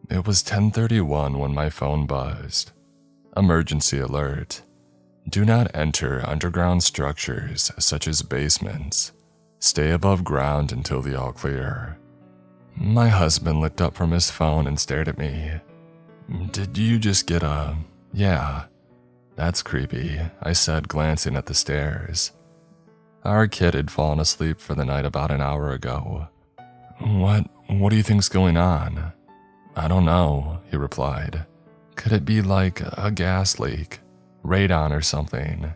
It was 10:31 when my phone buzzed. Emergency alert. Do not enter underground structures such as basements. Stay above ground until the all clear. My husband looked up from his phone and stared at me. Did you just get a... Yeah. That's creepy, I said, glancing at the stairs. Our kid had fallen asleep for the night about an hour ago. What do you think's going on? I don't know, he replied. Could it be like a gas leak? Radon or something?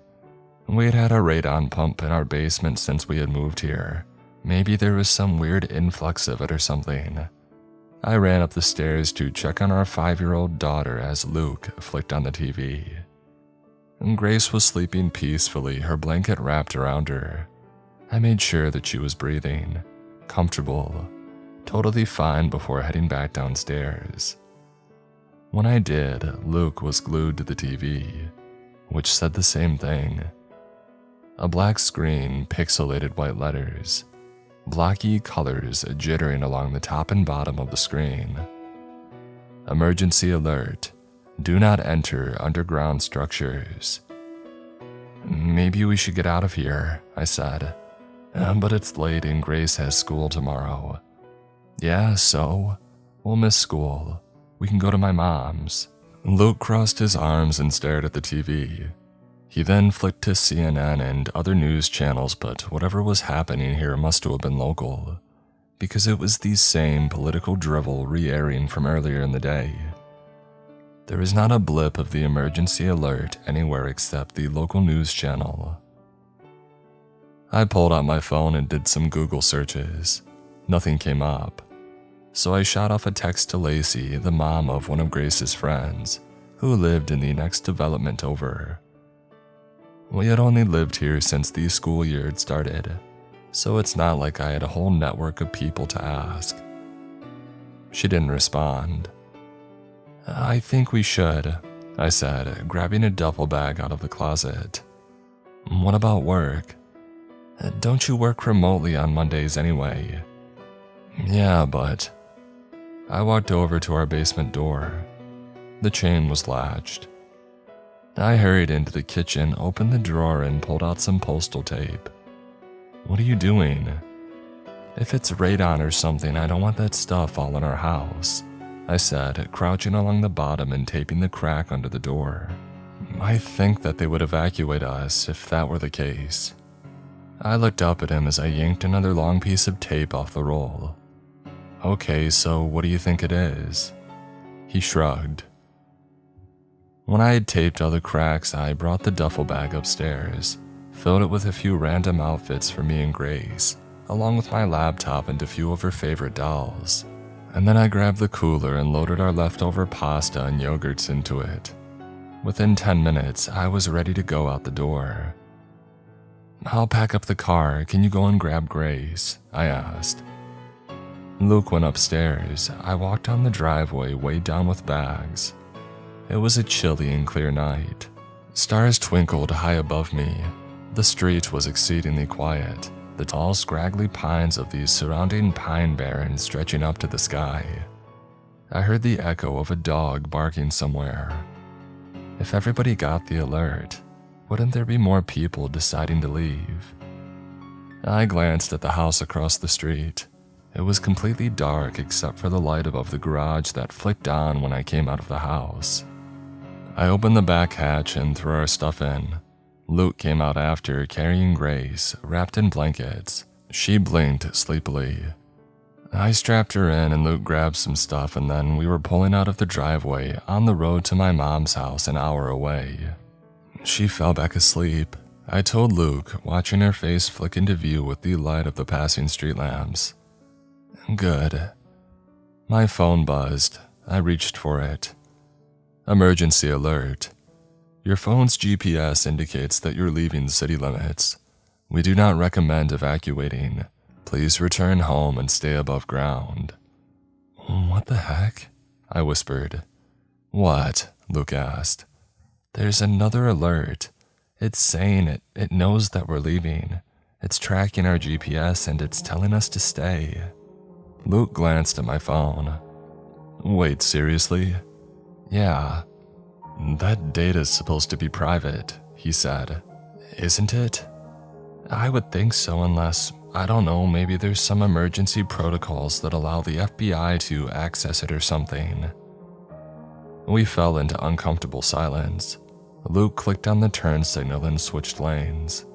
We had had a radon pump in our basement since we had moved here. Maybe there was some weird influx of it or something. I ran up the stairs to check on our 5-year-old daughter as Luke flicked on the TV. Grace was sleeping peacefully, her blanket wrapped around her. I made sure that she was breathing, comfortable, totally fine before heading back downstairs. When I did, Luke was glued to the TV, which said the same thing. A black screen, pixelated white letters, blocky colors jittering along the top and bottom of the screen. Emergency alert. Do not enter underground structures. Maybe we should get out of here, I said. But it's late and Grace has school tomorrow. Yeah, so? We'll miss school. We can go to my mom's. Luke crossed his arms and stared at the TV. He then flicked to CNN and other news channels, but whatever was happening here must have been local, because it was the same political drivel re-airing from earlier in the day. There was not a blip of the emergency alert anywhere except the local news channel. I pulled out my phone and did some Google searches. Nothing came up. So I shot off a text to Lacey, the mom of one of Grace's friends, who lived in the next development over. We had only lived here since the school year had started, so it's not like I had a whole network of people to ask. She didn't respond. I think we should, I said, grabbing a duffel bag out of the closet. What about work? Don't you work remotely on Mondays anyway? Yeah, but... I walked over to our basement door. The chain was latched. I hurried into the kitchen, opened the drawer, and pulled out some postal tape. What are you doing? If it's radon or something, I don't want that stuff all in our house, I said, crouching along the bottom and taping the crack under the door. I think that they would evacuate us if that were the case. I looked up at him as I yanked another long piece of tape off the roll. Okay, so what do you think it is? He shrugged. When I had taped all the cracks, I brought the duffel bag upstairs, filled it with a few random outfits for me and Grace, along with my laptop and a few of her favorite dolls. And then I grabbed the cooler and loaded our leftover pasta and yogurts into it. Within 10 minutes, I was ready to go out the door. I'll pack up the car. Can you go and grab Grace? I asked. Luke went upstairs. I walked down the driveway, weighed down with bags. It was a chilly and clear night. Stars twinkled high above me. The street was exceedingly quiet, the tall, scraggly pines of the surrounding pine barrens stretching up to the sky. I heard the echo of a dog barking somewhere. If everybody got the alert, wouldn't there be more people deciding to leave? I glanced at the house across the street. It was completely dark except for the light above the garage that flicked on when I came out of the house. I opened the back hatch and threw our stuff in. Luke came out after, carrying Grace, wrapped in blankets. She blinked sleepily. I strapped her in and Luke grabbed some stuff, and then we were pulling out of the driveway on the road to my mom's house an hour away. She fell back asleep. I told Luke, watching her face flick into view with the light of the passing street lamps. Good. My phone buzzed. I reached for it. Emergency alert. Your phone's GPS indicates that you're leaving the city limits. We do not recommend evacuating. Please return home and stay above ground. What the heck? I whispered. What? Luke asked. There's another alert. It's saying it knows that we're leaving. It's tracking our GPS and it's telling us to stay. Luke glanced at my phone. Wait, seriously? Yeah. That data's supposed to be private, he said. Isn't it? I would think so unless, I don't know, maybe there's some emergency protocols that allow the FBI to access it or something. We fell into uncomfortable silence. Luke clicked on the turn signal and switched lanes.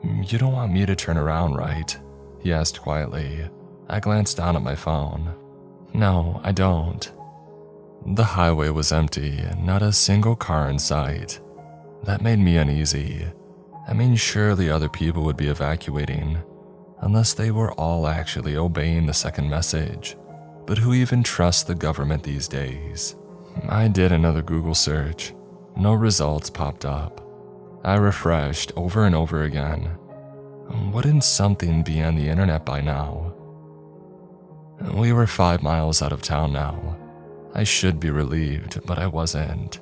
You don't want me to turn around, right? He asked quietly. I glanced down at my phone. No, I don't. The highway was empty, not a single car in sight. That made me uneasy. I mean, surely other people would be evacuating, unless they were all actually obeying the second message. But who even trusts the government these days? I did another Google search. No results popped up. I refreshed over and over again. Wouldn't something be on the internet by now? We were 5 miles out of town now. I should be relieved, but I wasn't.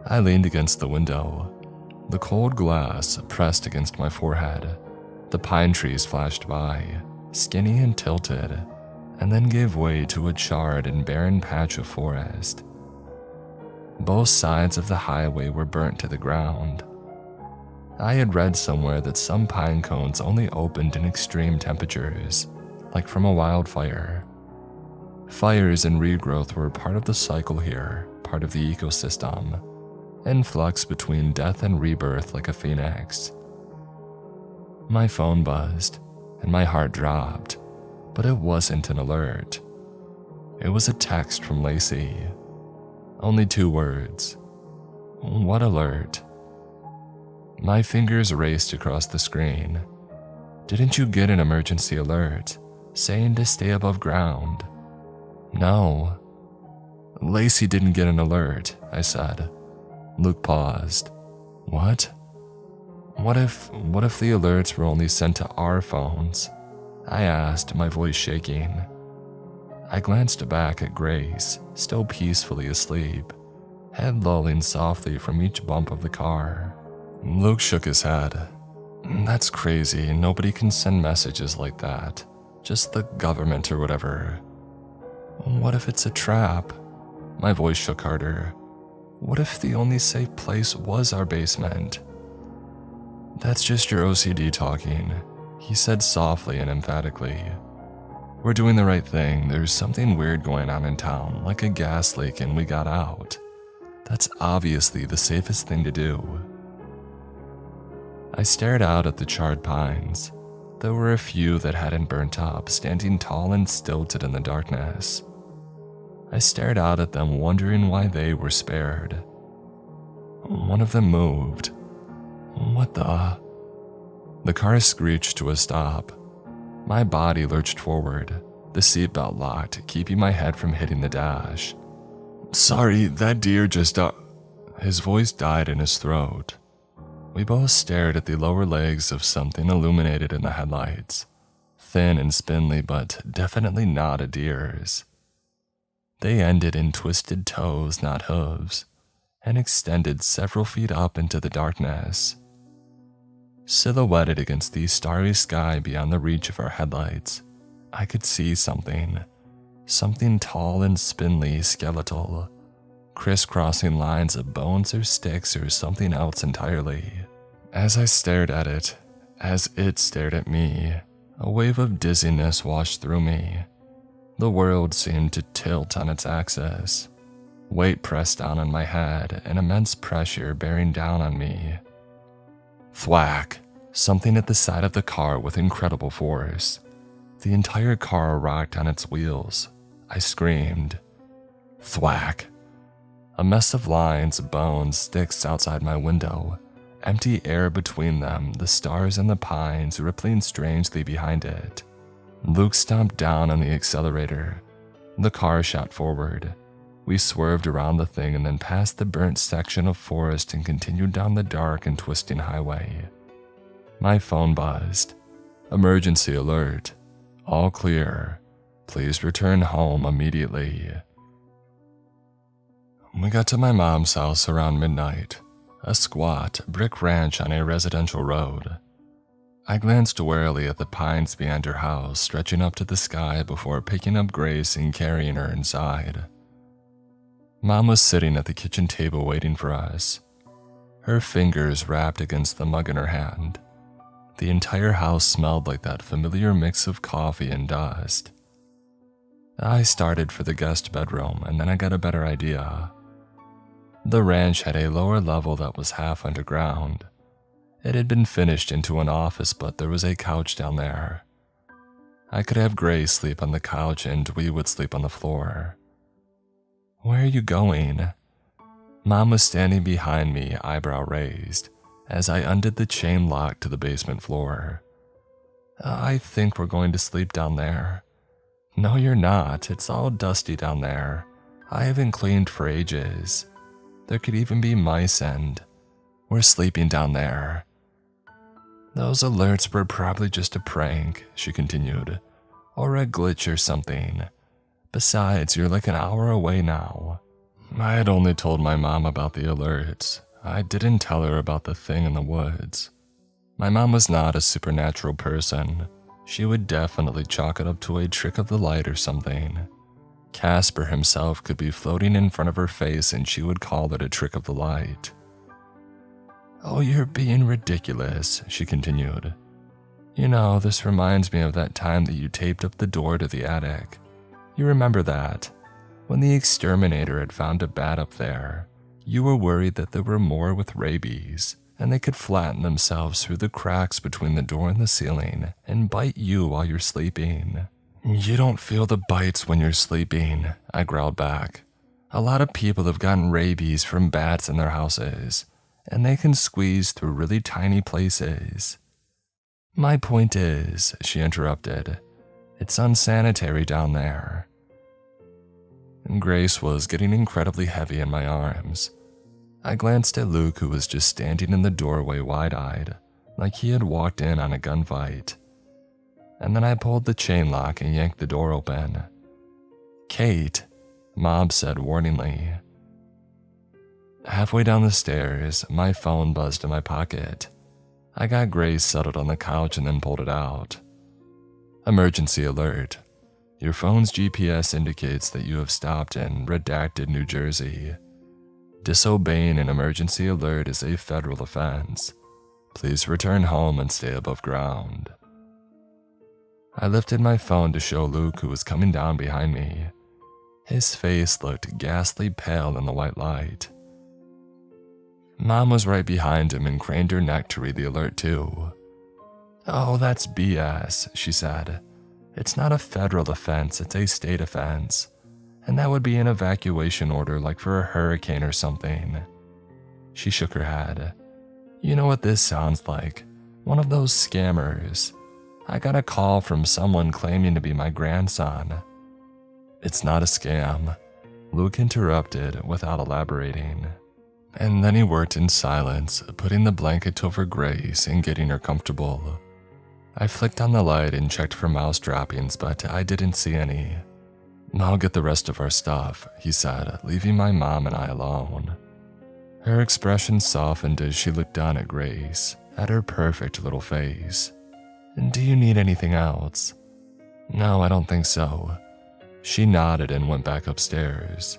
I leaned against the window. The cold glass pressed against my forehead. The pine trees flashed by, skinny and tilted, and then gave way to a charred and barren patch of forest. Both sides of the highway were burnt to the ground. I had read somewhere that some pine cones only opened in extreme temperatures, like from a wildfire. Fires and regrowth were part of the cycle here, part of the ecosystem, in flux between death and rebirth like a phoenix. My phone buzzed, and my heart dropped, but it wasn't an alert. It was a text from Lacey. Only 2 words. What alert? My fingers raced across the screen. Didn't you get an emergency alert saying to stay above ground? No. Lacey didn't get an alert, I said. Luke paused. What? What if the alerts were only sent to our phones? I asked, my voice shaking. I glanced back at Grace, still peacefully asleep, head lolling softly from each bump of the car. Luke shook his head. That's crazy. Nobody can send messages like that. Just the government or whatever. What if it's a trap? My voice shook harder. What if the only safe place was our basement? That's just your OCD talking, he said softly and emphatically. We're doing the right thing. There's something weird going on in town, like a gas leak, and we got out. That's obviously the safest thing to do. I stared out at the charred pines. There were a few that hadn't burnt up, standing tall and stilted in the darkness. I stared out at them, wondering why they were spared. One of them moved. What the? The car screeched to a stop. My body lurched forward, the seatbelt locked, keeping my head from hitting the dash. Sorry, that deer just... His voice died in his throat. We both stared at the lower legs of something illuminated in the headlights. Thin and spindly, but definitely not a deer's. They ended in twisted toes, not hooves, and extended several feet up into the darkness. Silhouetted against the starry sky beyond the reach of our headlights, I could see something tall and spindly, skeletal, crisscrossing lines of bones or sticks or something else entirely. As I stared at it, as it stared at me, a wave of dizziness washed through me. The world seemed to tilt on its axis. Weight pressed down on my head, and immense pressure bearing down on me. Thwack! Something at the side of the car with incredible force. The entire car rocked on its wheels. I screamed. Thwack! A mess of lines, bones, sticks outside my window. Empty air between them, the stars and the pines rippling strangely behind it. Luke stomped down on the accelerator. The car shot forward. We swerved around the thing and then past the burnt section of forest and continued down the dark and twisting highway. My phone buzzed. Emergency alert. All clear. Please return home immediately. We got to my mom's house around midnight. A squat brick ranch on a residential road. I glanced warily at the pines behind her house stretching up to the sky before picking up Grace and carrying her inside. Mom was sitting at the kitchen table waiting for us, her fingers wrapped against the mug in her hand. The entire house smelled like that familiar mix of coffee and dust. I started for the guest bedroom, and then I got a better idea. The ranch had a lower level that was half underground. It had been finished into an office, but there was a couch down there. I could have Grace sleep on the couch and we would sleep on the floor. "Where are you going?" Mom was standing behind me, eyebrow raised, as I undid the chain lock to the basement floor. "I think we're going to sleep down there." "No, you're not. It's all dusty down there. I haven't cleaned for ages. There could even be mice and we're sleeping down there." "Those alerts were probably just a prank," she continued, "or a glitch or something. Besides, you're like an hour away now." I had only told my mom about the alerts. I didn't tell her about the thing in the woods. My mom was not a supernatural person. She would definitely chalk it up to a trick of the light or something. Casper himself could be floating in front of her face and she would call it a trick of the light. "Oh, you're being ridiculous," she continued. "You know, this reminds me of that time that you taped up the door to the attic. You remember that? When the exterminator had found a bat up there, you were worried that there were more with rabies, and they could flatten themselves through the cracks between the door and the ceiling and bite you while you're sleeping." "You don't feel the bites when you're sleeping," I growled back. "A lot of people have gotten rabies from bats in their houses, and they can squeeze through really tiny places." "My point is," she interrupted, "it's unsanitary down there." Grace was getting incredibly heavy in my arms. I glanced at Luke, who was just standing in the doorway wide-eyed, like he had walked in on a gunfight. And then I pulled the chain lock and yanked the door open. "Kate," Mom said warningly. Halfway down the stairs, my phone buzzed in my pocket. I got Grace settled on the couch and then pulled it out. "Emergency alert. Your phone's GPS indicates that you have stopped in Redacted, New Jersey. Disobeying an emergency alert is a federal offense. Please return home and stay above ground." I lifted my phone to show Luke, who was coming down behind me. His face looked ghastly pale in the white light. Mom was right behind him and craned her neck to read the alert too. "Oh, that's BS, she said. "It's not a federal offense, it's a state offense. And that would be an evacuation order like for a hurricane or something." She shook her head. "You know what this sounds like? One of those scammers. I got a call from someone claiming to be my grandson." "It's not a scam," Luke interrupted without elaborating. And then he worked in silence, putting the blanket over Grace and getting her comfortable. I flicked on the light and checked for mouse droppings, but I didn't see any. "I'll get the rest of our stuff," he said, leaving my mom and I alone. Her expression softened as she looked down at Grace, at her perfect little face. "Do you need anything else?" "No, I don't think so." She nodded and went back upstairs.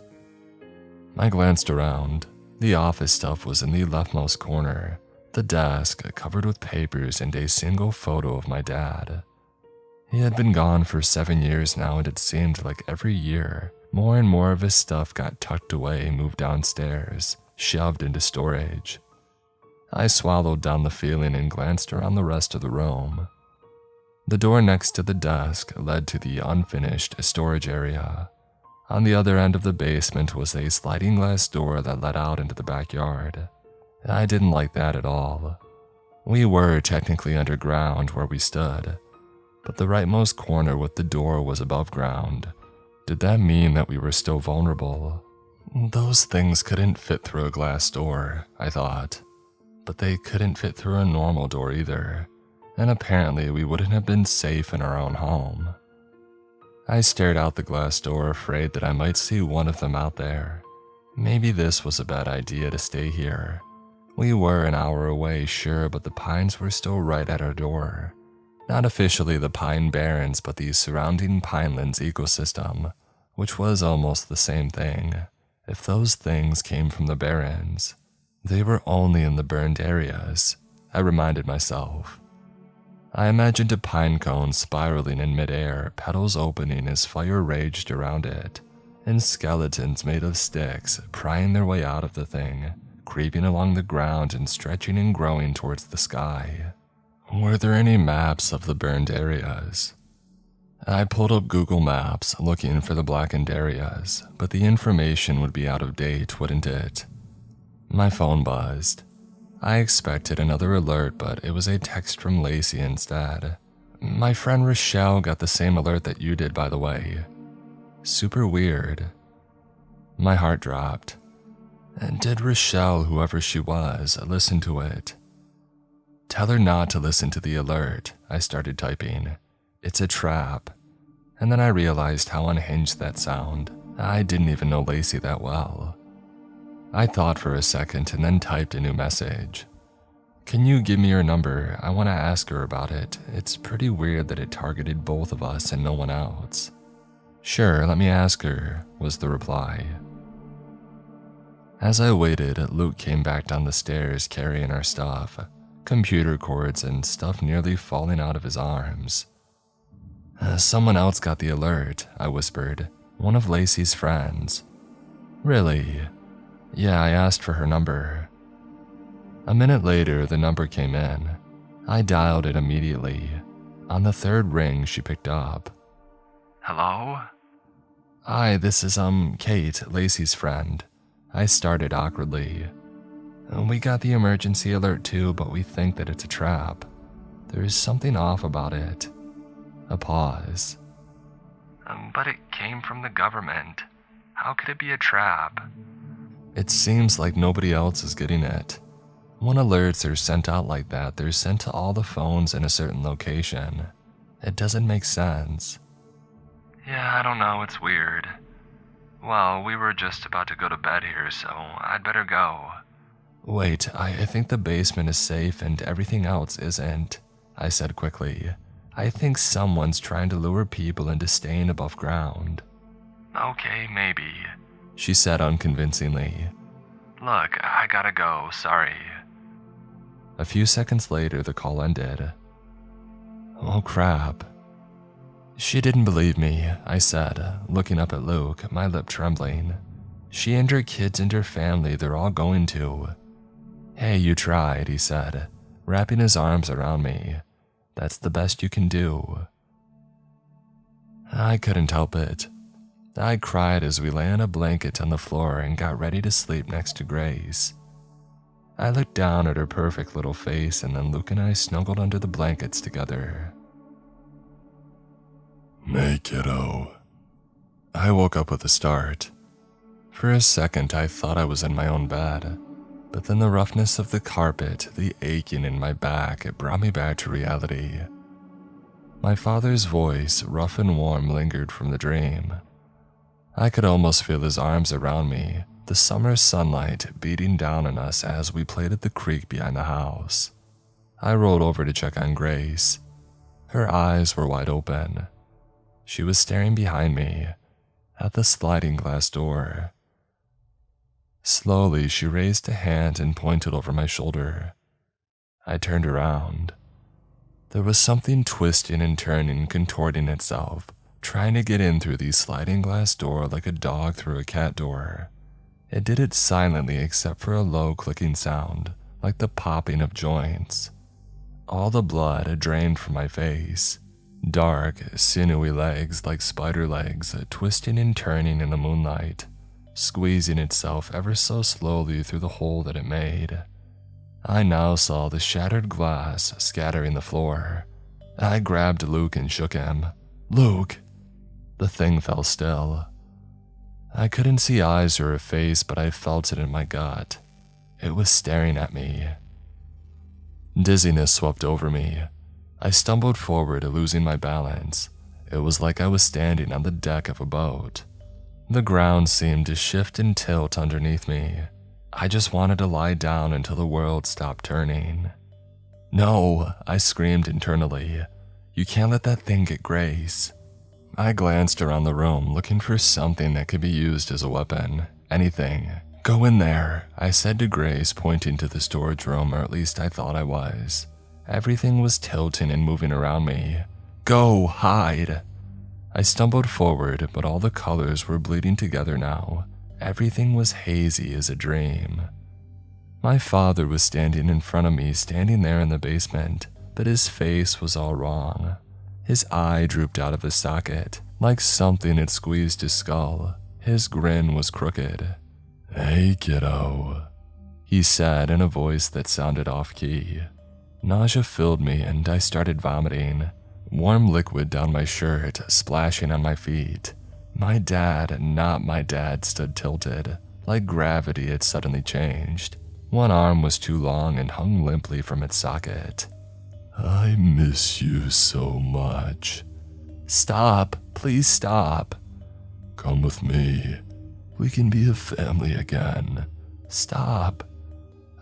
I glanced around. The office stuff was in the leftmost corner, the desk covered with papers and a single photo of my dad. He had been gone for 7 years now, and it seemed like every year, more and more of his stuff got tucked away, moved downstairs, shoved into storage. I swallowed down the feeling and glanced around the rest of the room. The door next to the desk led to the unfinished storage area. On the other end of the basement was a sliding glass door that led out into the backyard. I didn't like that at all. We were technically underground where we stood, but the rightmost corner with the door was above ground. Did that mean that we were still vulnerable? Those things couldn't fit through a glass door, I thought, but they couldn't fit through a normal door either, and apparently we wouldn't have been safe in our own home. I stared out the glass door, afraid that I might see one of them out there. Maybe this was a bad idea to stay here. We were an hour away, sure, but the pines were still right at our door. Not officially the Pine Barrens, but the surrounding pinelands ecosystem, which was almost the same thing. If those things came from the Barrens, they were only in the burned areas, I reminded myself. I imagined a pine cone spiraling in midair, petals opening as fire raged around it, and skeletons made of sticks prying their way out of the thing, creeping along the ground and stretching and growing towards the sky. Were there any maps of the burned areas? I pulled up Google Maps looking for the blackened areas, but the information would be out of date, wouldn't it? My phone buzzed. I expected another alert, but it was a text from Lacey instead. My friend Rochelle got the same alert that you did, by the way. Super weird. My heart dropped. And did Rochelle, whoever she was, listen to it? Tell her not to listen to the alert, I started typing. It's a trap. And then I realized how unhinged that sounded. I didn't even know Lacey that well. I thought for a second and then typed a new message. Can you give me your number? I want to ask her about it. It's pretty weird that it targeted both of us and no one else. Sure, let me ask her, was the reply. As I waited, Luke came back down the stairs carrying our stuff, computer cords and stuff nearly falling out of his arms. Someone else got the alert, I whispered. One of Lacey's friends. Really? Yeah, I asked for her number. A minute later, the number came in. I dialed it immediately. On the third ring, she picked up. Hello? Hi, this is, Kate, Lacey's friend. I started awkwardly. We got the emergency alert too, but we think that it's a trap. There's something off about it. A pause. But it came from the government. How could it be a trap? It seems like nobody else is getting it. When alerts are sent out like that, they're sent to all the phones in a certain location. It doesn't make sense. Yeah, I don't know, it's weird. Well, we were just about to go to bed here, so I'd better go. Wait, I think the basement is safe and everything else isn't, I said quickly. I think someone's trying to lure people into staying above ground. Okay, maybe, she said unconvincingly. Look, I gotta go, sorry. A few seconds later, the call ended. Oh crap. She didn't believe me, I said, looking up at Luke, my lip trembling. She and her kids and her family, they're all going to. Hey, you tried, he said, wrapping his arms around me. That's the best you can do. I couldn't help it. I cried as we lay on a blanket on the floor and got ready to sleep next to Grace. I looked down at her perfect little face, and then Luke and I snuggled under the blankets together. Hey, kiddo. I woke up with a start. For a second, I thought I was in my own bed, but then the roughness of the carpet, the aching in my back, it brought me back to reality. My father's voice, rough and warm, lingered from the dream. I could almost feel his arms around me, the summer sunlight beating down on us as we played at the creek behind the house. I rolled over to check on Grace. Her eyes were wide open. She was staring behind me, at the sliding glass door. Slowly, she raised a hand and pointed over my shoulder. I turned around. There was something twisting and turning, contorting itself, trying to get in through the sliding glass door like a dog through a cat door. It did it silently except for a low clicking sound, like the popping of joints. All the blood had drained from my face. Dark, sinewy legs like spider legs, twisting and turning in the moonlight, squeezing itself ever so slowly through the hole that it made. I now saw the shattered glass scattering the floor. I grabbed Luke and shook him. Luke! The thing fell still. I couldn't see eyes or a face, but I felt it in my gut. It was staring at me. Dizziness swept over me. I stumbled forward, losing my balance. It was like I was standing on the deck of a boat. The ground seemed to shift and tilt underneath me. I just wanted to lie down until the world stopped turning. No, I screamed internally. You can't let that thing get Grace. I glanced around the room looking for something that could be used as a weapon. Anything. Go in there, I said to Grace, pointing to the storage room, or at least I thought I was. Everything was tilting and moving around me. Go, hide. I stumbled forward, but all the colors were bleeding together now. Everything was hazy as a dream. My father was standing in front of me, standing there in the basement, but his face was all wrong. His eye drooped out of his socket, like something had squeezed his skull. His grin was crooked. Hey, kiddo, he said in a voice that sounded off-key. Nausea filled me and I started vomiting. Warm liquid down my shirt, splashing on my feet. My dad, not my dad, stood tilted, like gravity had suddenly changed. One arm was too long and hung limply from its socket. I miss you so much. Stop, please stop. Come with me. We can be a family again. Stop.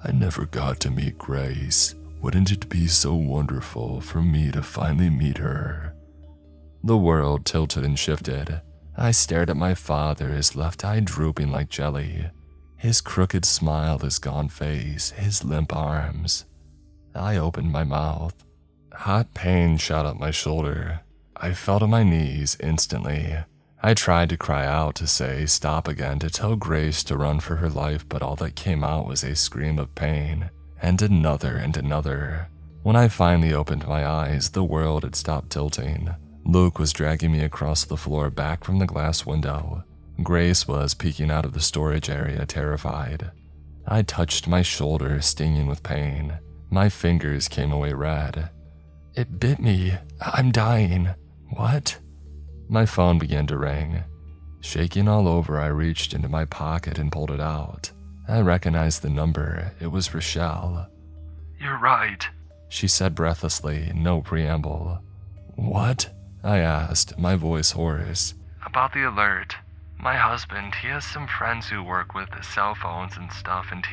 I never got to meet Grace. Wouldn't it be so wonderful for me to finally meet her? The world tilted and shifted. I stared at my father, his left eye drooping like jelly. His crooked smile, his gaunt face, his limp arms. I opened my mouth. Hot pain shot up my shoulder. I fell to my knees instantly. I tried to cry out, to say stop again, to tell Grace to run for her life, but all that came out was a scream of pain, and another and another. When I finally opened my eyes, the world had stopped tilting. Luke was dragging me across the floor back from the glass window. Grace was peeking out of the storage area, terrified. I touched my shoulder, stinging with pain. My fingers came away red. It bit me. I'm dying. What? My phone began to ring. Shaking all over, I reached into my pocket and pulled it out. I recognized the number. It was Rochelle. You're right, she said breathlessly, no preamble. What? I asked, my voice hoarse. About the alert. My husband, he has some friends who work with cell phones and stuff, and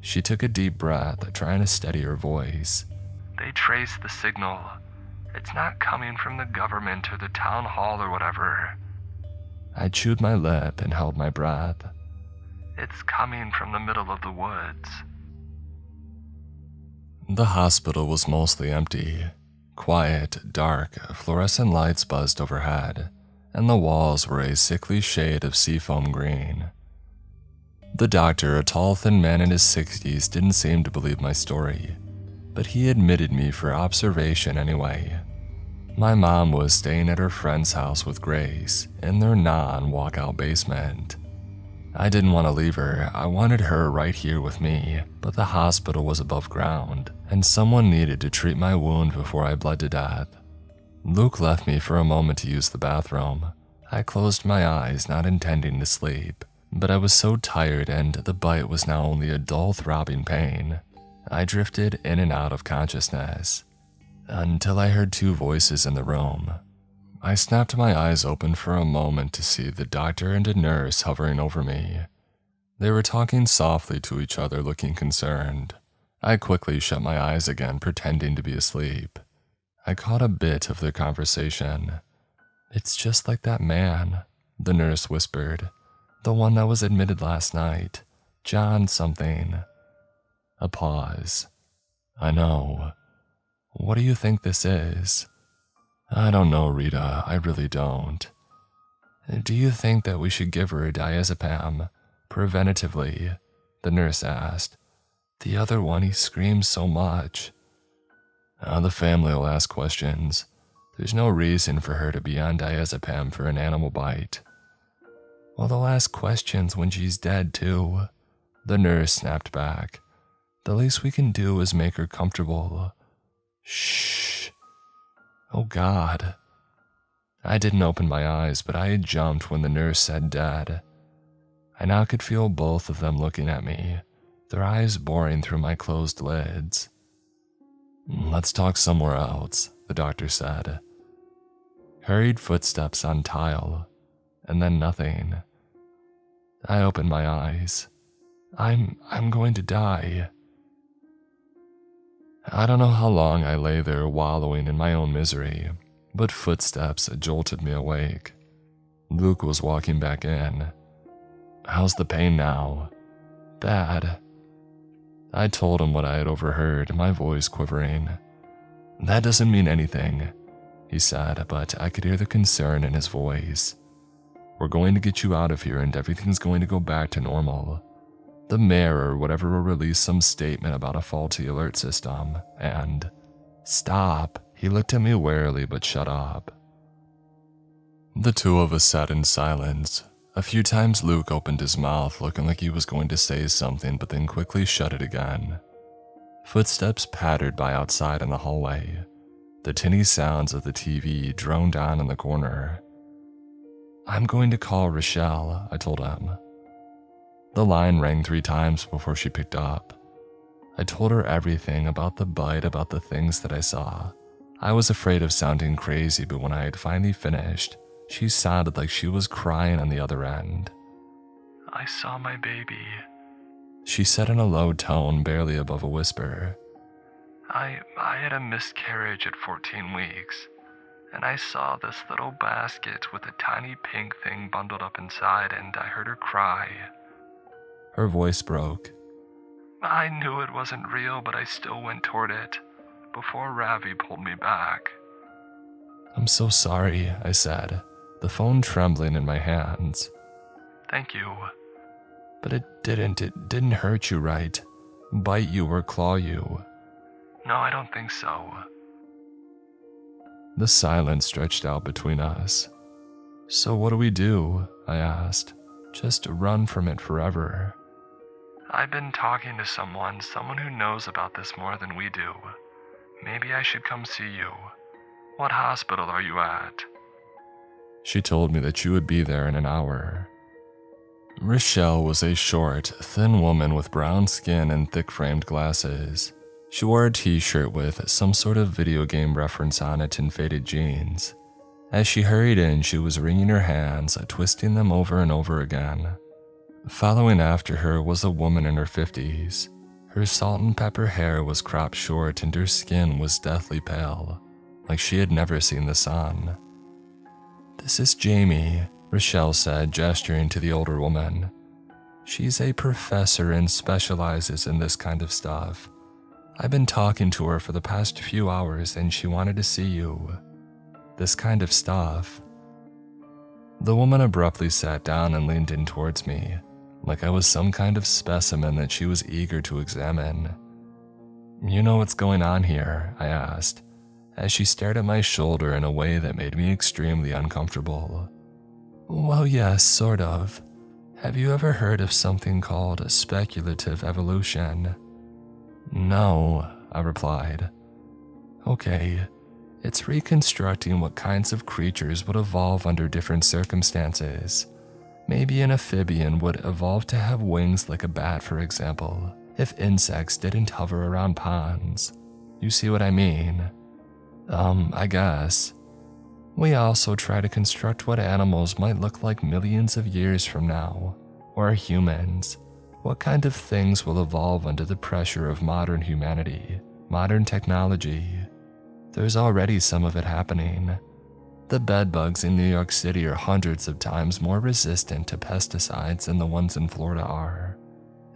She took a deep breath, trying to steady her voice. They traced the signal. It's not coming from the government or the town hall or whatever. I chewed my lip and held my breath. It's coming from the middle of the woods. The hospital was mostly empty. Quiet, dark, fluorescent lights buzzed overhead, and the walls were a sickly shade of seafoam green. The doctor, a tall, thin man in his 60s, didn't seem to believe my story, but he admitted me for observation anyway. My mom was staying at her friend's house with Grace in their non-walkout basement. I didn't want to leave her. I wanted her right here with me, but the hospital was above ground, and someone needed to treat my wound before I bled to death. Luke left me for a moment to use the bathroom. I closed my eyes, not intending to sleep, but I was so tired and the bite was now only a dull throbbing pain. I drifted in and out of consciousness until I heard two voices in the room. I snapped my eyes open for a moment to see the doctor and a nurse hovering over me. They were talking softly to each other, looking concerned. I quickly shut my eyes again, pretending to be asleep. I caught a bit of their conversation. It's just like that man, the nurse whispered. The one that was admitted last night. John something. A pause. I know. What do you think this is? I don't know, Rita. I really don't. Do you think that we should give her a diazepam, preventatively? The nurse asked. The other one, he screams so much. The family will ask questions. There's no reason for her to be on diazepam for an animal bite. Well, they'll ask questions when she's dead, too. The nurse snapped back. The least we can do is make her comfortable. Shh. Oh, God. I didn't open my eyes, but I had jumped when the nurse said dead. I now could feel both of them looking at me, their eyes boring through my closed lids. Let's talk somewhere else, the doctor said. Hurried footsteps on tile, and then nothing. I opened my eyes. I'm going to die. I don't know how long I lay there wallowing in my own misery, but footsteps jolted me awake. Luke was walking back in. How's the pain now? Bad. I told him what I had overheard, my voice quivering. That doesn't mean anything, he said, but I could hear the concern in his voice. We're going to get you out of here and everything's going to go back to normal. The mayor or whatever will release some statement about a faulty alert system, and... Stop. He looked at me warily but shut up. The two of us sat in silence. A few times Luke opened his mouth looking like he was going to say something but then quickly shut it again. Footsteps pattered by outside in the hallway. The tinny sounds of the TV droned on in the corner. I'm going to call Rochelle, I told him. The line rang 3 times before she picked up. I told her everything about the bite, about the things that I saw. I was afraid of sounding crazy, but when I had finally finished, she sounded like she was crying on the other end. I saw my baby, she said in a low tone, barely above a whisper. I had a miscarriage at 14 weeks, and I saw this little basket with a tiny pink thing bundled up inside, and I heard her cry. Her voice broke. I knew it wasn't real, but I still went toward it, before Ravi pulled me back. I'm so sorry, I said, the phone trembling in my hands. Thank you. But it didn't hurt you, right? Bite you or claw you? No, I don't think so. The silence stretched out between us. So what do we do? I asked. Just run from it forever. I've been talking to someone who knows about this more than we do. Maybe I should come see you. What hospital are you at? She told me that you would be there in an hour. Rochelle was a short, thin woman with brown skin and thick-framed glasses. She wore a t-shirt with some sort of video game reference on it and faded jeans. As she hurried in, she was wringing her hands, twisting them over and over again. Following after her was a woman in her 50s. Her salt and pepper hair was cropped short and her skin was deathly pale, like she had never seen the sun. This is Jamie, Rochelle said, gesturing to the older woman. She's a professor and specializes in this kind of stuff. I've been talking to her for the past few hours and she wanted to see you. This kind of stuff. The woman abruptly sat down and leaned in towards me, like I was some kind of specimen that she was eager to examine. You know what's going on here? I asked, as she stared at my shoulder in a way that made me extremely uncomfortable. Well, yes, sort of. Have you ever heard of something called speculative evolution? No, I replied. Okay, it's reconstructing what kinds of creatures would evolve under different circumstances. Maybe an amphibian would evolve to have wings like a bat, for example, if insects didn't hover around ponds. You see what I mean? I guess. We also try to construct what animals might look like millions of years from now, or humans. What kind of things will evolve under the pressure of modern humanity, modern technology? There's already some of it happening. The bedbugs in New York City are hundreds of times more resistant to pesticides than the ones in Florida are.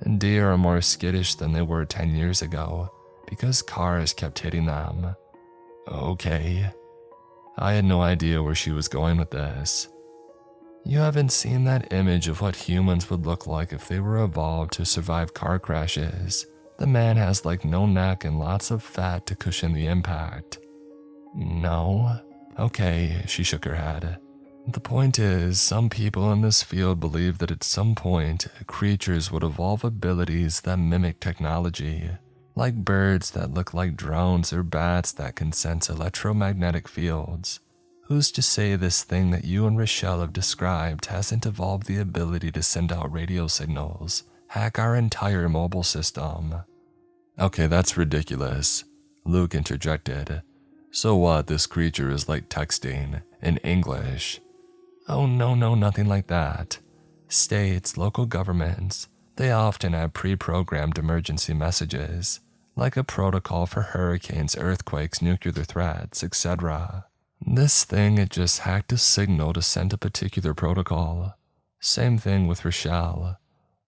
And deer are more skittish than they were 10 years ago because cars kept hitting them. Okay. I had no idea where she was going with this. You haven't seen that image of what humans would look like if they were evolved to survive car crashes. The man has like no neck and lots of fat to cushion the impact. No? Okay, she shook her head. The point is, some people in this field believe that at some point, creatures would evolve abilities that mimic technology, like birds that look like drones or bats that can sense electromagnetic fields. Who's to say this thing that you and Rochelle have described hasn't evolved the ability to send out radio signals, hack our entire mobile system? Okay, that's ridiculous, Luke interjected. So what, this creature is like texting, in English? Oh no, nothing like that. States, local governments, They often have pre-programmed emergency messages, like a protocol for hurricanes, earthquakes, nuclear threats, etc. This thing had just hacked a signal to send a particular protocol. Same thing with Rochelle,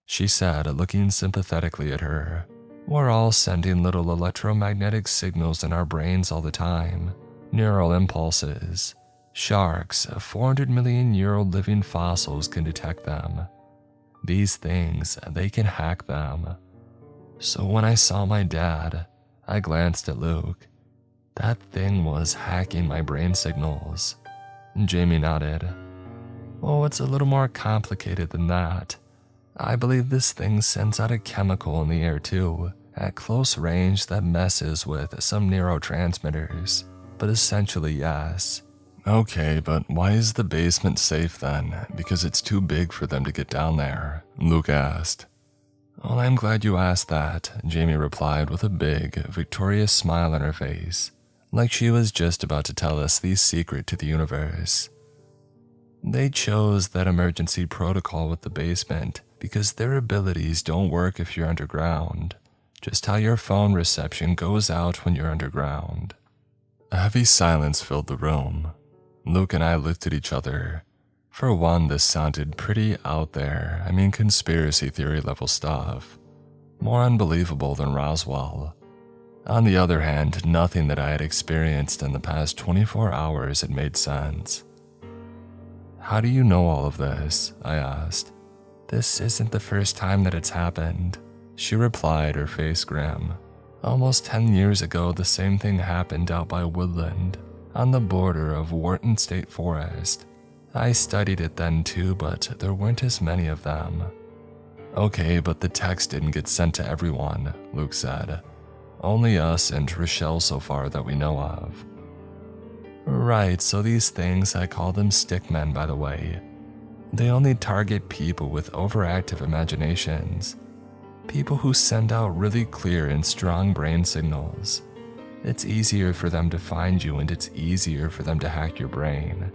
she said, looking sympathetically at her. We're all sending little electromagnetic signals in our brains all the time, neural impulses. Sharks, 400 million year old living fossils can detect them. These things, they can hack them. So when I saw my dad, I glanced at Luke. That thing was hacking my brain signals. Jamie nodded. Oh, it's a little more complicated than that. I believe this thing sends out a chemical in the air too, at close range that messes with some neurotransmitters. But essentially, yes. Okay, but why is the basement safe then? Because it's too big for them to get down there, Luke asked. Well, I'm glad you asked that, Jamie replied with a big, victorious smile on her face, like she was just about to tell us the secret to the universe. They chose that emergency protocol with the basement because their abilities don't work if you're underground, just how your phone reception goes out when you're underground. A heavy silence filled the room. Luke and I looked at each other. For one, this sounded pretty out there, conspiracy theory level stuff. More unbelievable than Roswell. On the other hand, nothing that I had experienced in the past 24 hours had made sense. How do you know all of this? I asked. This isn't the first time that it's happened, she replied, her face grim. Almost 10 years ago, the same thing happened out by Woodland, on the border of Wharton State Forest. I studied it then too, but there weren't as many of them. Okay, but the text didn't get sent to everyone, Luke said. Only us and Rochelle so far that we know of. Right, so these things, I call them stickmen by the way. They only target people with overactive imaginations. People who send out really clear and strong brain signals. It's easier for them to find you and it's easier for them to hack your brain.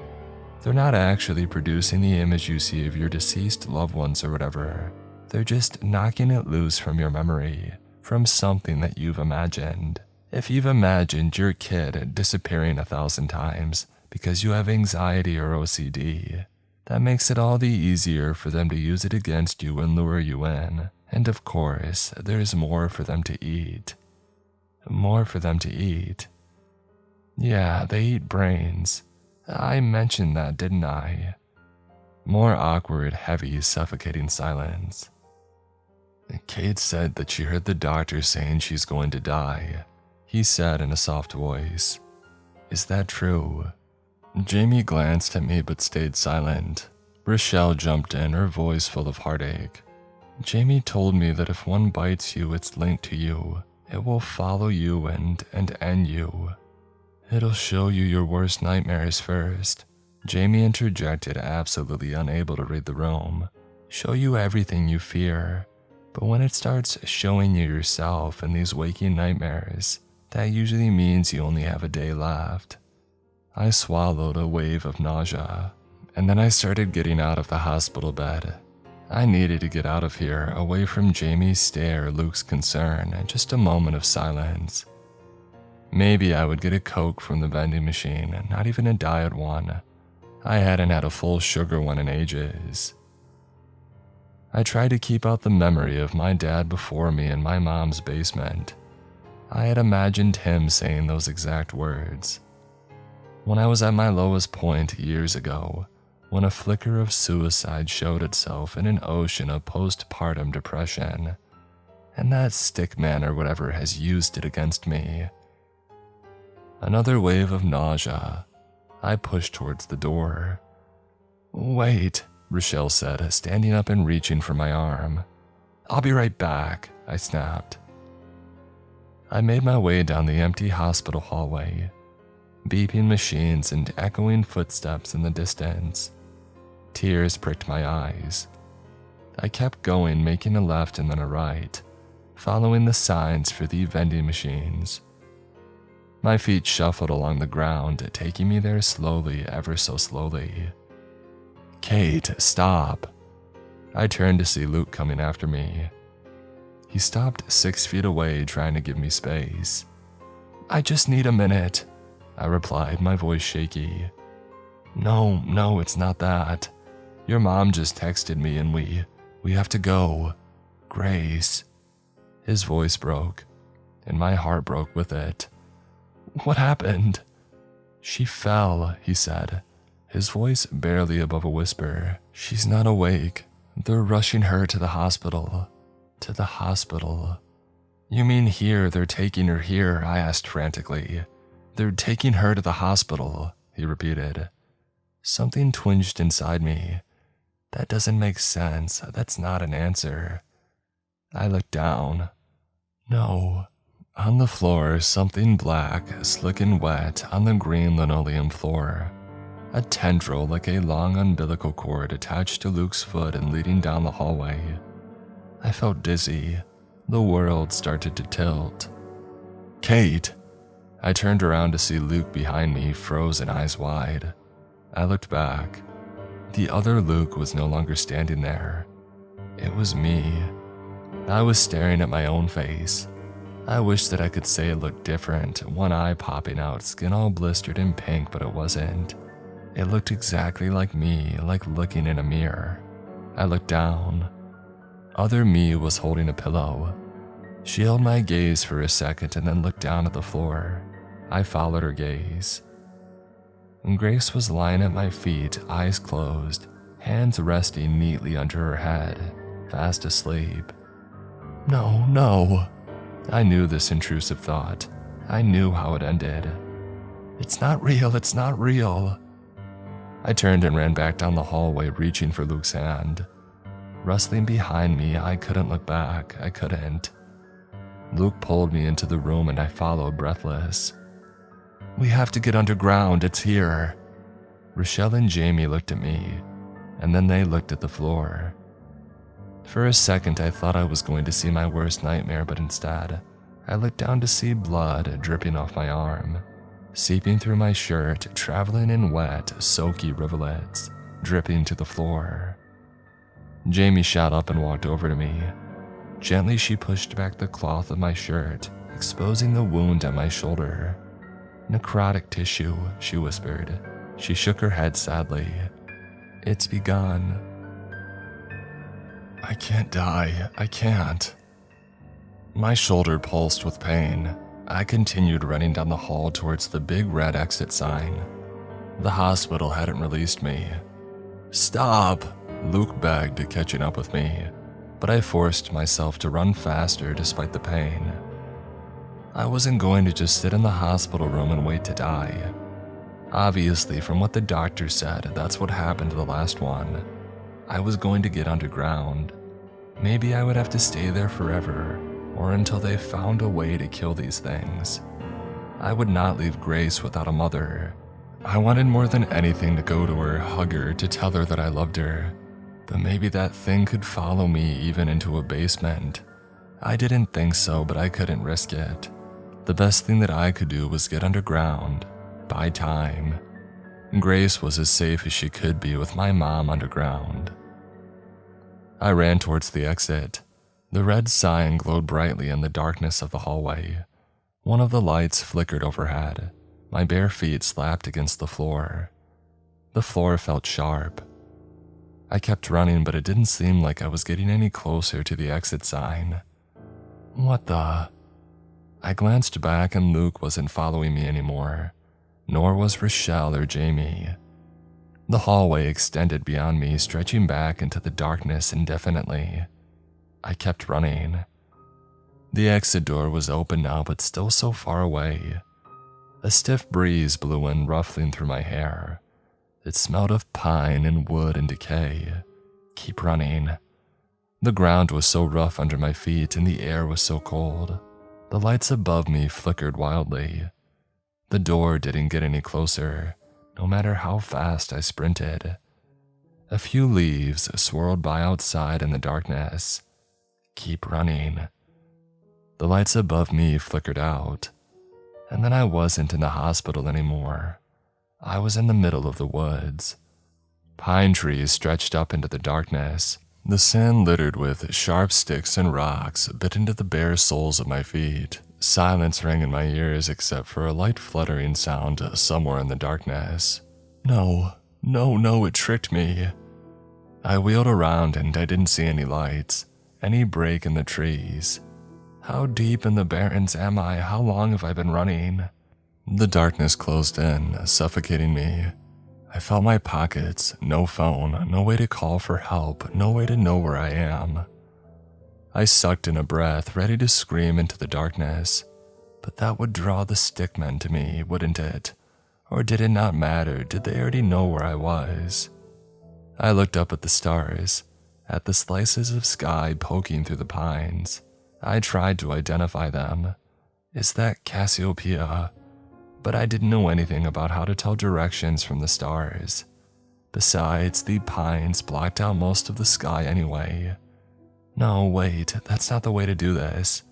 They're not actually producing the image you see of your deceased loved ones or whatever. They're just knocking it loose from your memory, from something that you've imagined. If you've imagined your kid disappearing 1,000 times because you have anxiety or OCD, that makes it all the easier for them to use it against you and lure you in. And of course, there's more for them to eat. More for them to eat. Yeah, they eat brains. I mentioned that, didn't I? More awkward, heavy, suffocating silence. Kate said that she heard the doctor saying she's going to die, he said in a soft voice. Is that true? Jamie glanced at me but stayed silent. Rochelle jumped in, her voice full of heartache. Jamie told me that if one bites you, it's linked to you. It will follow you and end you. It'll show you your worst nightmares first. Jamie interjected, absolutely unable to read the room. Show you everything you fear. But when it starts showing you yourself in these waking nightmares, that usually means you only have a day left. I swallowed a wave of nausea, and then I started getting out of the hospital bed. I needed to get out of here, away from Jamie's stare, Luke's concern, and just a moment of silence. Maybe I would get a Coke from the vending machine, not even a diet one. I hadn't had a full sugar one in ages. I tried to keep out the memory of my dad before me in my mom's basement. I had imagined him saying those exact words. When I was at my lowest point years ago, when a flicker of suicide showed itself in an ocean of postpartum depression, and that stickman or whatever has used it against me. Another wave of nausea. I pushed towards the door. Wait, Rochelle said, standing up and reaching for my arm. I'll be right back, I snapped. I made my way down the empty hospital hallway, beeping machines and echoing footsteps in the distance. Tears pricked my eyes. I kept going, making a left and then a right, following the signs for the vending machines. My feet shuffled along the ground, taking me there slowly, ever so slowly. Kate, stop. I turned to see Luke coming after me. He stopped 6 feet away, trying to give me space. "I just need a minute," I replied, my voice shaky. No, it's not that. Your mom just texted me and we have to go. Grace." His voice broke, and my heart broke with it. "What happened?" "She fell," he said, his voice barely above a whisper. "She's not awake. They're rushing her to the hospital." "To the hospital?" "You mean here? They're taking her here?" I asked frantically. "They're taking her to the hospital," he repeated. Something twinged inside me. That doesn't make sense. That's not an answer. I looked down. No. On the floor, something black, slick and wet on the green linoleum floor. A tendril like a long umbilical cord attached to Luke's foot and leading down the hallway. I felt dizzy. The world started to tilt. "Kate!" I turned around to see Luke behind me, frozen, eyes wide. I looked back. The other Luke was no longer standing there. It was me. I was staring at my own face. I wish that I could say it looked different, one eye popping out, skin all blistered and pink, but it wasn't. It looked exactly like me, like looking in a mirror. I looked down. Other me was holding a pillow. She held my gaze for a second and then looked down at the floor. I followed her gaze. Grace was lying at my feet, eyes closed, hands resting neatly under her head, fast asleep. No. I knew this intrusive thought. I knew how it ended. It's not real. I turned and ran back down the hallway, reaching for Luke's hand. Rustling behind me, I couldn't look back. I couldn't. Luke pulled me into the room and I followed, breathless. "We have to get underground, it's here." Rochelle and Jamie looked at me, and then they looked at the floor. For a second, I thought I was going to see my worst nightmare, but instead, I looked down to see blood dripping off my arm, seeping through my shirt, traveling in wet, soaky rivulets, dripping to the floor. Jamie shot up and walked over to me. Gently, she pushed back the cloth of my shirt, exposing the wound at my shoulder. "Necrotic tissue," she whispered. She shook her head sadly. "It's begun." "I can't die. I can't." My shoulder pulsed with pain. I continued running down the hall towards the big red exit sign. The hospital hadn't released me. "Stop!" Luke begged, catching up with me, but I forced myself to run faster despite the pain. I wasn't going to just sit in the hospital room and wait to die. Obviously, from what the doctor said, that's what happened to the last one. I was going to get underground. Maybe I would have to stay there forever, or until they found a way to kill these things. I would not leave Grace without a mother. I wanted more than anything to go to her, hug her, to tell her that I loved her. But maybe that thing could follow me even into a basement. I didn't think so, but I couldn't risk it. The best thing that I could do was get underground, buy time. Grace was as safe as she could be with my mom underground. I ran towards the exit. The red sign glowed brightly in the darkness of the hallway. One of the lights flickered overhead. My bare feet slapped against the floor. The floor felt sharp. I kept running, but it didn't seem like I was getting any closer to the exit sign. What the? I glanced back and Luke wasn't following me anymore, nor was Rochelle or Jamie. The hallway extended beyond me, stretching back into the darkness indefinitely. I kept running. The exit door was open now, but still so far away. A stiff breeze blew in, ruffling through my hair. It smelled of pine and wood and decay. Keep running. The ground was so rough under my feet and the air was so cold. The lights above me flickered wildly. The door didn't get any closer, no matter how fast I sprinted. A few leaves swirled by outside in the darkness. Keep running. The lights above me flickered out, and then I wasn't in the hospital anymore. I was in the middle of the woods. Pine trees stretched up into the darkness, The sand littered with sharp sticks and rocks bit into the bare soles of my feet. Silence rang in my ears except for a light fluttering sound somewhere in the darkness. No, it tricked me. I wheeled around and I didn't see any lights, any break in the trees. How deep in the barrens am I? How long have I been running? The darkness closed in, suffocating me. I felt my pockets, no phone, no way to call for help, no way to know where I am. I sucked in a breath, ready to scream into the darkness. But that would draw the stickmen to me, wouldn't it? Or did it not matter? Did they already know where I was? I looked up at the stars, at the slices of sky poking through the pines. I tried to identify them. Is that Cassiopeia? But I didn't know anything about how to tell directions from the stars. Besides, the pines blocked out most of the sky anyway. No, wait, that's not the way to do this.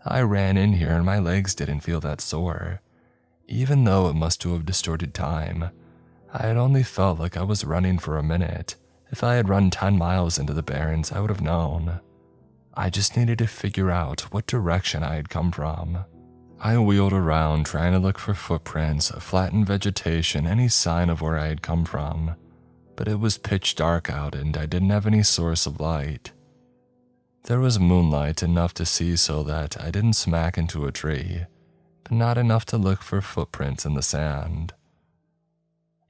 I ran in here and my legs didn't feel that sore. Even though it must have distorted time, I had only felt like I was running for a minute. If I had run 10 miles into the barrens, I would have known. I just needed to figure out what direction I had come from. I wheeled around trying to look for footprints, flattened vegetation, any sign of where I had come from. But it was pitch dark out and I didn't have any source of light. There was moonlight enough to see so that I didn't smack into a tree, but not enough to look for footprints in the sand.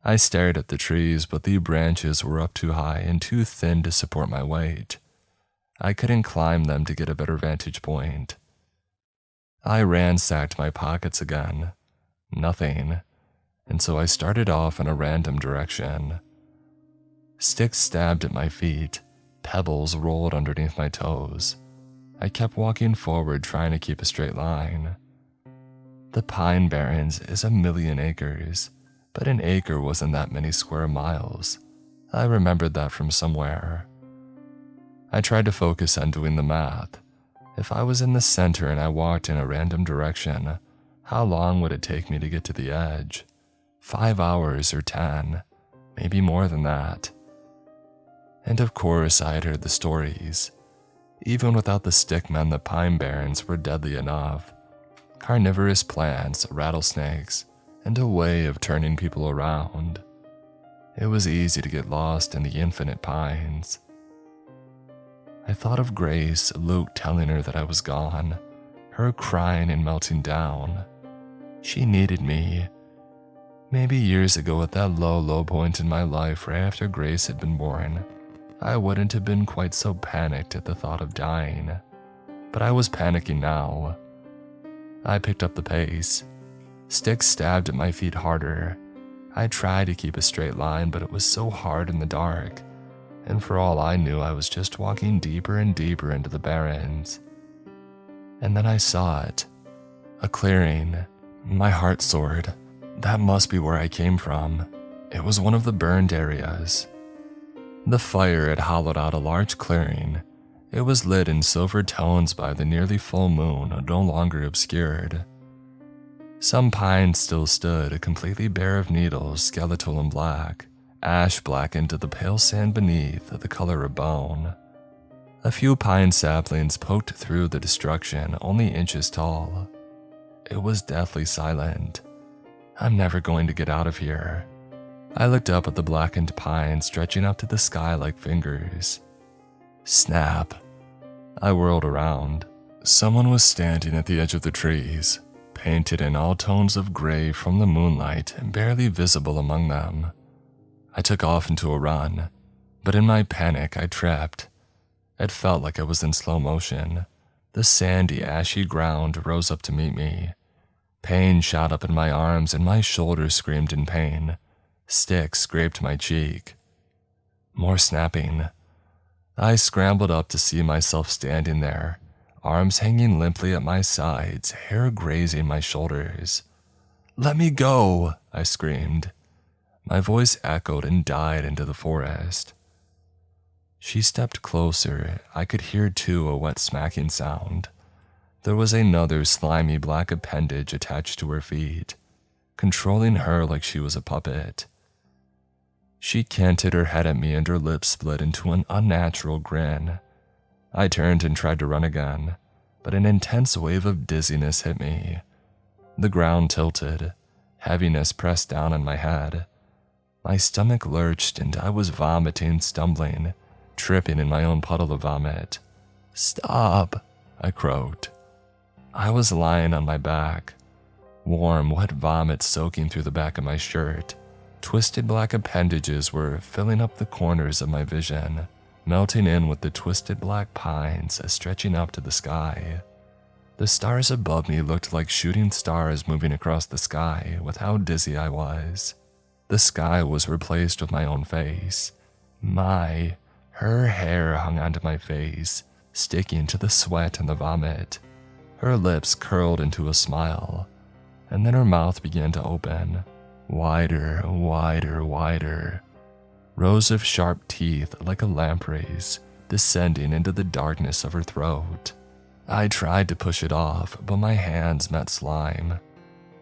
I stared at the trees, but the branches were up too high and too thin to support my weight. I couldn't climb them to get a better vantage point. I ransacked my pockets again. Nothing. And so I started off in a random direction. Sticks stabbed at my feet. Pebbles rolled underneath my toes. I kept walking forward trying to keep a straight line. The Pine Barrens is 1,000,000 acres, but an acre wasn't that many square miles. I remembered that from somewhere. I tried to focus on doing the math. If I was in the center and I walked in a random direction, how long would it take me to get to the edge? 5 hours or 10, maybe more than that. And of course I had heard the stories. Even without the stickmen, the Pine Barrens were deadly enough. Carnivorous plants, rattlesnakes, and a way of turning people around. It was easy to get lost in the infinite pines. I thought of Grace, Luke telling her that I was gone, her crying and melting down. She needed me. Maybe years ago at that low point in my life right after Grace had been born, I wouldn't have been quite so panicked at the thought of dying. But I was panicking now. I picked up the pace. Sticks stabbed at my feet harder. I tried to keep a straight line, but it was so hard in the dark. And for all I knew, I was just walking deeper and deeper into the barrens. And then I saw it. A clearing. My heart soared. That must be where I came from. It was one of the burned areas. The fire had hollowed out a large clearing. It was lit in silver tones by the nearly full moon, no longer obscured. Some pines still stood, completely bare of needles, skeletal and black. Ash blackened to the pale sand beneath, the color of bone. A few pine saplings poked through the destruction, only inches tall. It was deathly silent. I'm never going to get out of here. I looked up at the blackened pine stretching up to the sky like fingers. Snap. I whirled around. Someone was standing at the edge of the trees, painted in all tones of gray from the moonlight and barely visible among them. I took off into a run, but in my panic I tripped. It felt like I was in slow motion. The sandy, ashy ground rose up to meet me. Pain shot up in my arms and my shoulders screamed in pain. Sticks scraped my cheek. More snapping. I scrambled up to see myself standing there, arms hanging limply at my sides, hair grazing my shoulders. "Let me go!" I screamed. My voice echoed and died into the forest. She stepped closer. I could hear too a wet smacking sound. There was another slimy black appendage attached to her feet, controlling her like she was a puppet. She canted her head at me and her lips split into an unnatural grin. I turned and tried to run again, but an intense wave of dizziness hit me. The ground tilted, heaviness pressed down on my head. My stomach lurched and I was vomiting, stumbling, tripping in my own puddle of vomit. "Stop," I croaked. I was lying on my back, warm, wet vomit soaking through the back of my shirt. Twisted black appendages were filling up the corners of my vision, melting in with the twisted black pines stretching up to the sky. The stars above me looked like shooting stars moving across the sky with how dizzy I was. The sky was replaced with my own face. Her hair hung onto my face, sticking to the sweat and the vomit. Her lips curled into a smile, and then her mouth began to open. Wider, wider, wider. Rows of sharp teeth like a lamprey's descending into the darkness of her throat. I tried to push it off, but my hands met slime.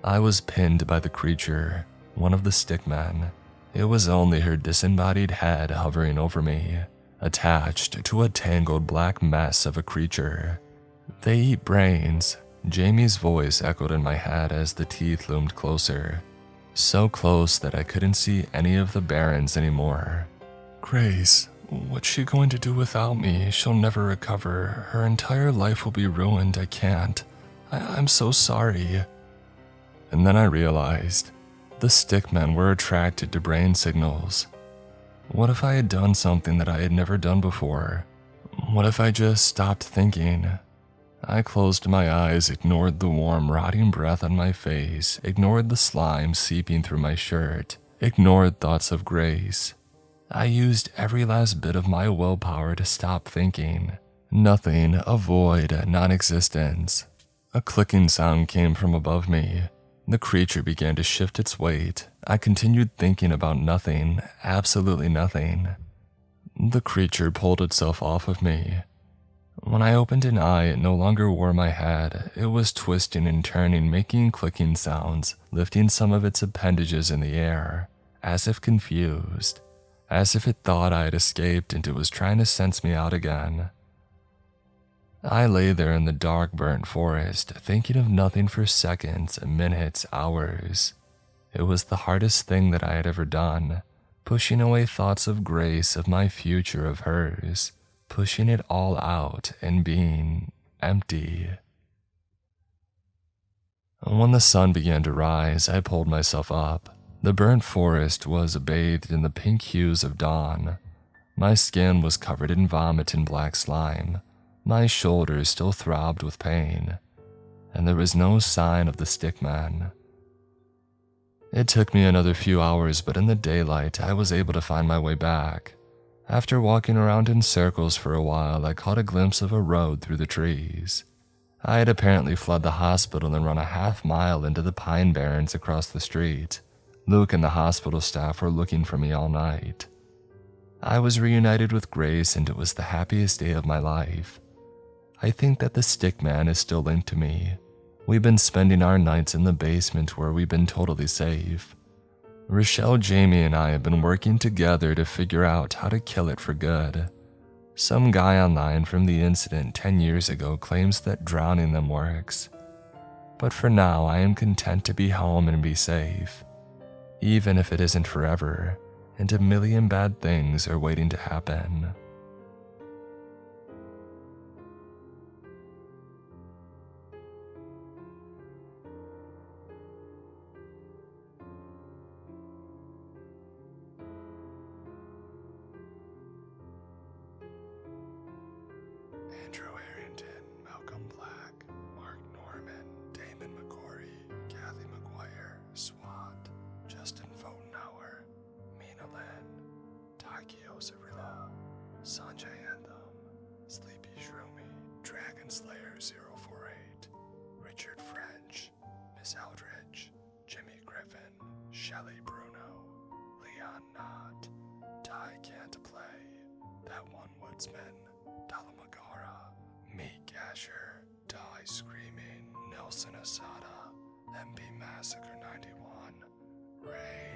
I was pinned by the creature, one of the stickmen. It was only her disembodied head hovering over me, attached to a tangled black mess of a creature. "They eat brains," Jamie's voice echoed in my head as the teeth loomed closer. So close that I couldn't see any of the barons anymore. "Grace, what's she going to do without me? She'll never recover. Her entire life will be ruined. I can't. I'm so sorry." And then I realized the stickmen were attracted to brain signals. What if I had done something that I had never done before? What if I just stopped thinking? I closed my eyes, ignored the warm, rotting breath on my face, ignored the slime seeping through my shirt, ignored thoughts of Grace. I used every last bit of my willpower to stop thinking. Nothing, a void, non-existence. A clicking sound came from above me. The creature began to shift its weight. I continued thinking about nothing, absolutely nothing. The creature pulled itself off of me. When I opened an eye, it no longer wore my head. It was twisting and turning, making clicking sounds, lifting some of its appendages in the air, as if confused, as if it thought I had escaped and it was trying to sense me out again. I lay there in the dark, burnt forest, thinking of nothing for seconds, minutes, hours. It was the hardest thing that I had ever done, pushing away thoughts of Grace, of my future, of hers. Pushing it all out and being empty. When the sun began to rise, I pulled myself up. The burnt forest was bathed in the pink hues of dawn. My skin was covered in vomit and black slime. My shoulders still throbbed with pain, and there was no sign of the stickman. It took me another few hours, but in the daylight, I was able to find my way back. After walking around in circles for a while, I caught a glimpse of a road through the trees. I had apparently fled the hospital and run a half-mile into the pine barrens across the street. Luke and the hospital staff were looking for me all night. I was reunited with Grace, and it was the happiest day of my life. I think that the stickman is still linked to me. We've been spending our nights in the basement where we've been totally safe. Rochelle, Jamie, and I have been working together to figure out how to kill it for good. Some guy online from the incident 10 years ago claims that drowning them works. But for now, I am content to be home and be safe, even if it isn't forever, and a million bad things are waiting to happen. Sanjay Anthem, Sleepy Shroomy, Dragon Slayer 048, Richard French, Miss Eldridge, Jimmy Griffin, Shelley Bruno, Leon Knott, Ty Can't Play, That One Woodsman, Talamagara, Meek Asher, Die Screaming, Nelson Asada, MP Massacre 91, Ray